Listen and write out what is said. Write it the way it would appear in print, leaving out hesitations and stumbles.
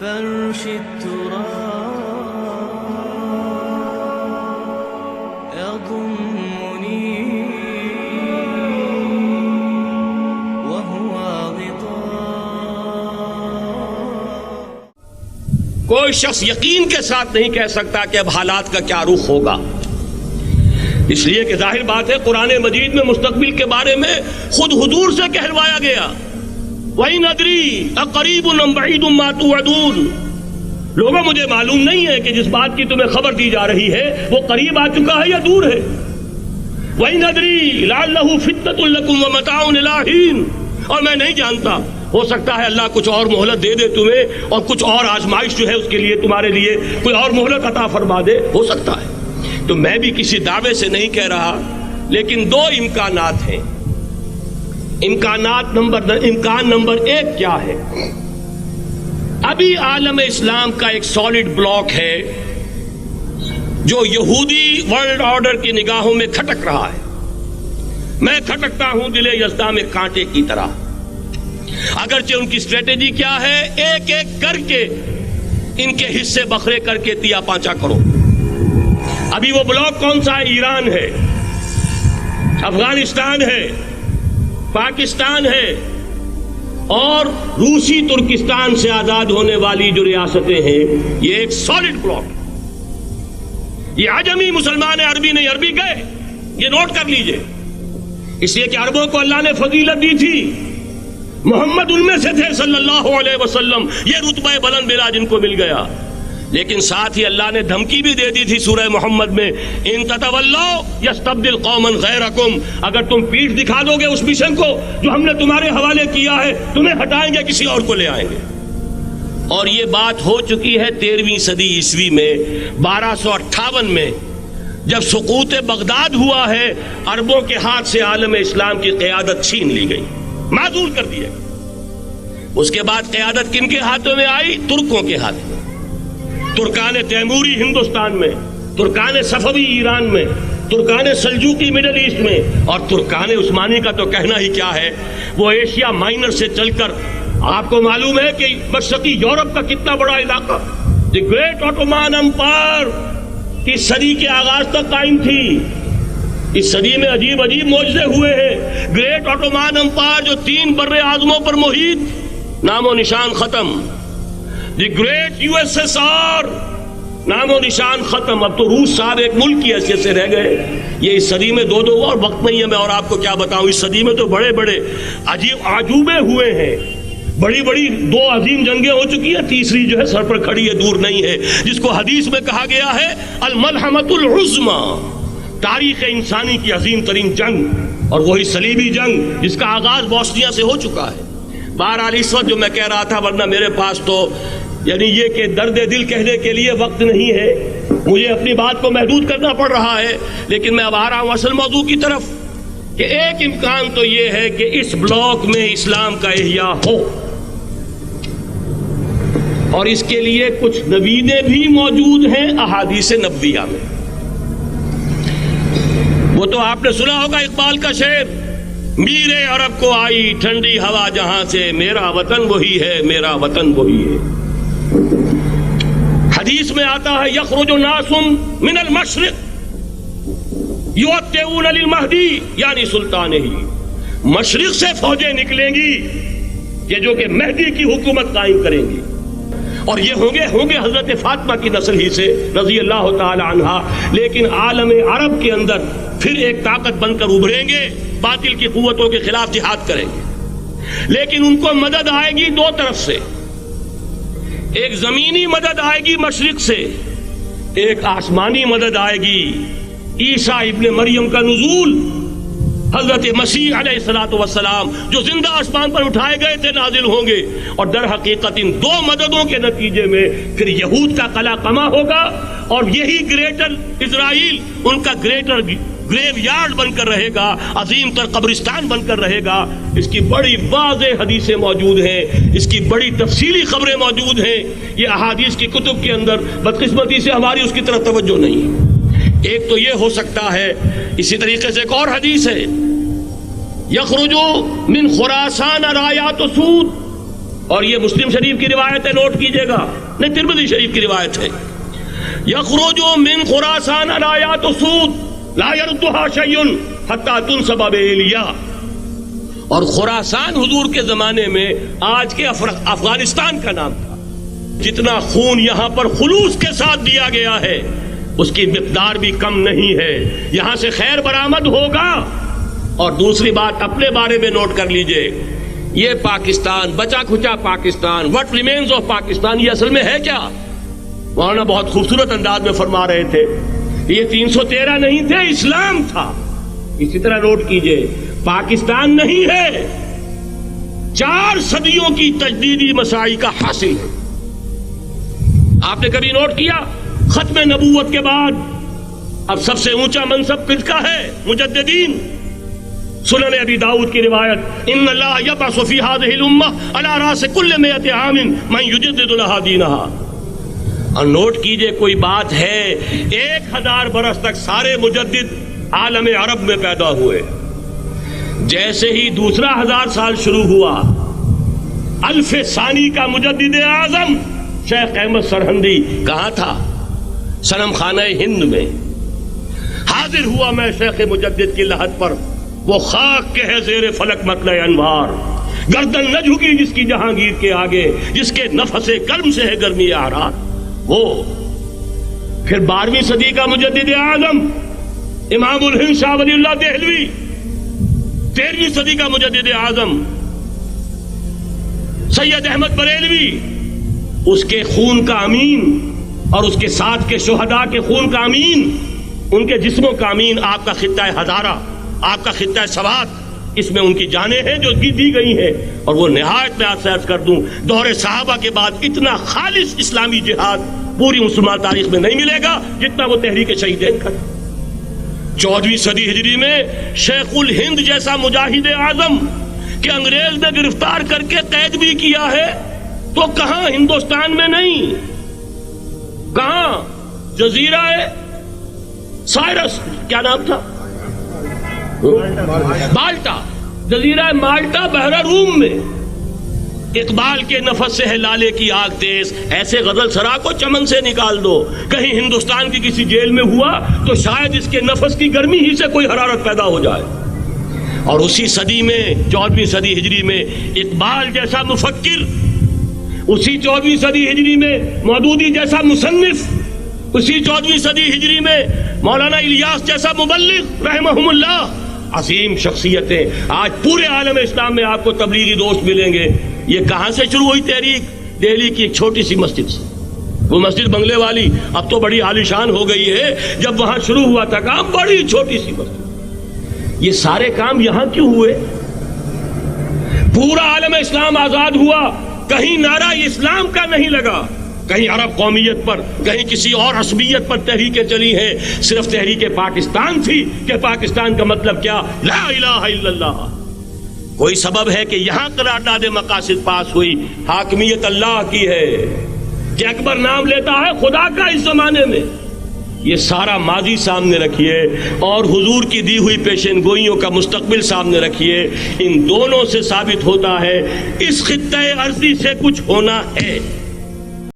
فرش التراب يضمني وهو غطاء. کوئی شخص یقین کے ساتھ نہیں کہہ سکتا کہ اب حالات کا کیا رخ ہوگا، اس لیے کہ ظاہر بات ہے قرآن مجید میں مستقبل کے بارے میں خود حضور سے کہلوایا گیا، وَإِنْ أَدْرِي أَقَرِيبٌ أَمْ بَعِيدٌ مَا تُوعَدُونَ. لوگوں مجھے معلوم نہیں ہے کہ جس بات کی تمہیں خبر دی جا رہی ہے وہ قریب آ چکا ہے یا دور ہے. وَإِنْ أَدْرِي لَعَلَّهُ فِتْنَةٌ لَكُمْ وَمَتَاعٌ إِلَىٰ حِينٍ. اور میں نہیں جانتا، ہو سکتا ہے اللہ کچھ اور مہلت دے دے تمہیں، اور کچھ اور آزمائش جو ہے اس کے لیے تمہارے لیے کوئی اور مہلت عطا فرما دے، ہو سکتا ہے. تو میں بھی کسی دعوے سے نہیں کہہ رہا، لیکن دو امکانات ہیں. امکان نمبر ایک کیا ہے؟ ابھی عالم اسلام کا ایک سالڈ بلاک ہے جو یہودی ورلڈ آرڈر کی نگاہوں میں کھٹک رہا ہے. میں کھٹکتا ہوں دل یزدہ میں کانٹے کی طرح. اگرچہ ان کی اسٹریٹجی کیا ہے، ایک ایک کر کے ان کے حصے بکھرے کر کے تیا پانچا کرو. ابھی وہ بلاک کون سا ہے؟ ایران ہے، افغانستان ہے، پاکستان ہے، اور روسی ترکستان سے آزاد ہونے والی جو ریاستیں ہیں. یہ ایک سالڈ بلاک. یہ عجمی مسلمان عربی نہیں، عربی گئے، یہ نوٹ کر لیجئے. اس لیے کہ عربوں کو اللہ نے فضیلت دی تھی، محمد ان میں سے تھے صلی اللہ علیہ وسلم، یہ رتبہ بلند ملا جن کو مل گیا. لیکن ساتھ ہی اللہ نے دھمکی بھی دے دی تھی سورہ محمد میں، ان تتولوا یستبدل قوما غیرکم. اگر تم پیٹھ دکھا دو گے اس مشن کو جو ہم نے تمہارے حوالے کیا ہے، تمہیں ہٹائیں گے، کسی اور کو لے آئیں گے. اور یہ بات ہو چکی ہے 13ویں صدی عیسوی میں. 1258 میں جب سقوط بغداد ہوا ہے، عربوں کے ہاتھ سے عالم اسلام کی قیادت چھین لی گئی، معزول کر دیا. اس کے بعد قیادت کن کے ہاتھوں میں آئی؟ ترکوں کے ہاتھ میں. ترکان تیموری ہندوستان میں، ترکان صفوی ایران میں، ترکان سلجوقی مڈل ایسٹ میں، اور ترکان عثمانی کا تو کہنا ہی کیا ہے. وہ ایشیا مائنر سے چل کر آپ کو معلوم ہے کہ مشرقی یورپ کا کتنا بڑا علاقہ، دی گریٹ آٹومان امپائر کی صدی کے آغاز تک قائم تھی. اس صدی میں عجیب عجیب معجزے ہوئے ہیں. گریٹ آٹومان امپائر جو 3 بر اعظموں پر محیط، نام و نشان ختم. دی گریٹ USSR، نام و نشان ختم. اب تو روس صاحب ایک ملک کی حیثیت سے رہ گئے. یہ اس صدی میں دو اور وقت نہیں ہے میں اور آپ کو کیا بتاؤں. اس صدی میں تو بڑے بڑے عجیب عجوبے ہوئے ہیں. بڑی 2 عظیم جنگیں ہو چکی ہیں، تیسری جو ہے سر پر کھڑی ہے، دور نہیں ہے، جس کو حدیث میں کہا گیا ہے الملحمۃ العظمیٰ، تاریخ انسانی کی عظیم ترین جنگ. اور وہی صلیبی جنگ جس کا آغاز بوسنیا سے ہو چکا ہے. بہرحال اس وقت جو میں کہہ رہا تھا، ورنہ میرے پاس تو یعنی یہ کہ درد دل کہنے کے لیے وقت نہیں ہے، مجھے اپنی بات کو محدود کرنا پڑ رہا ہے. لیکن میں اب آ رہا ہوں اصل موضوع کی طرف، کہ ایک امکان تو یہ ہے کہ اس بلاک میں اسلام کا احیاء ہو، اور اس کے لیے کچھ نویدیں بھی موجود ہیں احادیث نبویہ میں. وہ تو آپ نے سنا ہوگا اقبال کا شعر، میرے عرب کو آئی ٹھنڈی ہوا جہاں سے، میرا وطن وہی ہے، میرا وطن وہی ہے. حدیث میں آتا ہے یخرج ناس من المشرق یؤتون للمہدی، یعنی سلطان ہی. مشرق سے فوجیں نکلیں گی یہ جو کہ مہدی کی حکومت قائم کریں گی، اور یہ ہوں گے حضرت فاطمہ کی نسل ہی سے رضی اللہ تعالی عنہا. لیکن عالم عرب کے اندر پھر ایک طاقت بن کر ابھریں گے، باطل کی قوتوں کے خلاف جہاد کریں گے. لیکن ان کو مدد آئے گی 2 طرف سے. ایک زمینی مدد آئے گی مشرق سے، ایک آسمانی مدد آئے گی. عیسیٰ ابن مریم کا نزول، حضرت مسیح علیہ الصلوۃ والسلام جو زندہ آسمان پر اٹھائے گئے تھے نازل ہوں گے. اور در حقیقت ان 2 مددوں کے نتیجے میں پھر یہود کا قلعہ قمع ہوگا، اور یہی گریٹر اسرائیل ان کا گریٹر گریو یارڈ بن کر رہے گا، عظیم تر قبرستان بن کر رہے گا. اس کی بڑی واضح حدیثیں موجود ہیں، اس کی بڑی تفصیلی خبریں موجود ہیں. یہ احادیث کی کتب کے اندر بدقسمتی سے ہماری اس کی طرف توجہ نہیں. ایک تو یہ ہو سکتا ہے. اسی طریقے سے ایک اور حدیث ہے، یخرج من خراسان رایات سود اور یہ مسلم شریف کی روایت ہے، نوٹ کیجئے گا، نہیں ترمذی شریف کی روایت ہے، یخرج من خراسان آیات سود لا یردھا شیء حتی تنصب بإیلیا. اور خراسان حضور کے زمانے میں آج کے افغانستان کا نام تھا. جتنا خون یہاں پر خلوص کے ساتھ دیا گیا ہے اس کی مقدار بھی کم نہیں ہے. یہاں سے خیر برآمد ہوگا. اور دوسری بات اپنے بارے میں نوٹ کر لیجئے، یہ پاکستان، بچا کھچا Pakistan, what remains of Pakistan, یہ اصل میں ہے کیا؟ مولانا بہت خوبصورت انداز میں فرما رہے تھے، یہ 313 نہیں تھے، اسلام تھا. اسی طرح نوٹ کیجئے، پاکستان نہیں ہے، 4 صدیوں کی تجدیدی مساعی کا حاصل ہے. آپ نے کبھی نوٹ کیا ختم نبوت کے بعد اب سب سے اونچا منصب کس کا ہے؟ مجددین. سنن ابی داؤد کی روایت، ان اللہ یبعث فی هذه الامہ علی راس کل 100 عام من یجدد لها دینها. اور نوٹ کیجئے، کوئی بات ہے 1000 برس تک سارے مجدد عالم عرب میں پیدا ہوئے. جیسے ہی دوسرا 1000 سال شروع ہوا، الف ثانی کا مجدد اعظم شیخ احمد سرہندی کہاں تھا؟ صنم خانہ ہند میں حاضر ہوا. میں شیخ مجدد کی لحد پر، وہ خاک کے ہے زیر فلک مطلع انوار، گردن نہ جھکی جس کی جہانگیر کے آگے، جس کے نفس گرم سے ہے گرمی اعراض. وہ پھر 12ویں صدی کا مجدد اعظم امام الہند شاہ ولی اللہ دہلوی، 13ویں صدی کا مجدد اعظم سید احمد بریلوی، اس کے خون کا امین اور اس کے ساتھ کے شہداء کے خون کا امین، ان کے جسموں کا امین آپ کا خطہ ہزارہ، آپ کا خطہ سوات، اس میں ان کی جانیں ہیں جو دی گئی ہیں. اور وہ نہایت میں آپ سے عرض کر دوں، دور صحابہ کے بعد اتنا خالص اسلامی جہاد پوری مسلمان تاریخ میں نہیں ملے گا جتنا وہ تحریک شہیدین کا. 14ویں صدی ہجری میں شیخ الہند جیسا مجاہد اعظم کہ انگریز نے گرفتار کر کے قید بھی کیا ہے، تو کہاں؟ ہندوستان میں نہیں، کہاں؟ جزیرہ سائرس، کیا نام تھا؟ مالٹا، جزیرہ مالٹا بحر روم میں. اقبال کے نفس سے ہے لالے کی آگ تیز، ایسے غزل سرا کو چمن سے نکال دو. کہیں ہندوستان کی کسی جیل میں ہوا تو شاید اس کے نفس کی گرمی ہی سے کوئی حرارت پیدا ہو جائے. اور اسی صدی میں 14ویں صدی ہجری میں اقبال جیسا مفکر، اسی 14ویں صدی ہجری میں مودودی جیسا مصنف، اسی 14ویں صدی ہجری میں مولانا الیاس جیسا مبلغ رحمہم اللہ، عظیم شخصیتیں. آج پورے عالم اسلام میں آپ کو تبلیغی دوست ملیں گے. یہ کہاں سے شروع ہوئی تحریک؟ دہلی کی ایک چھوٹی سی مسجد سے. وہ مسجد بنگلے والی اب تو بڑی عالیشان ہو گئی ہے، جب وہاں شروع ہوا تھا کام بڑی چھوٹی سی مسجد. یہ سارے کام یہاں کیوں ہوئے؟ پورا عالم اسلام آزاد ہوا، کہیں نعرہ اسلام کا نہیں لگا، کہیں عرب قومیت پر، کہیں کسی اور عصبیت پر تحریکیں چلی ہیں. صرف تحریک پاکستان تھی کہ پاکستان کا مطلب کیا؟ لا الہ الا اللہ. کوئی سبب ہے کہ یہاں قرارداد مقاصد پاس ہوئی، حاکمیت اللہ کی ہے کہ اکبر نام لیتا ہے خدا کا اس زمانے میں. یہ سارا ماضی سامنے رکھیے اور حضور کی دی ہوئی پیشن گوئیوں کا مستقبل سامنے رکھیے. ان دونوں سے ثابت ہوتا ہے اس خطہ ارضی سے کچھ ہونا ہے.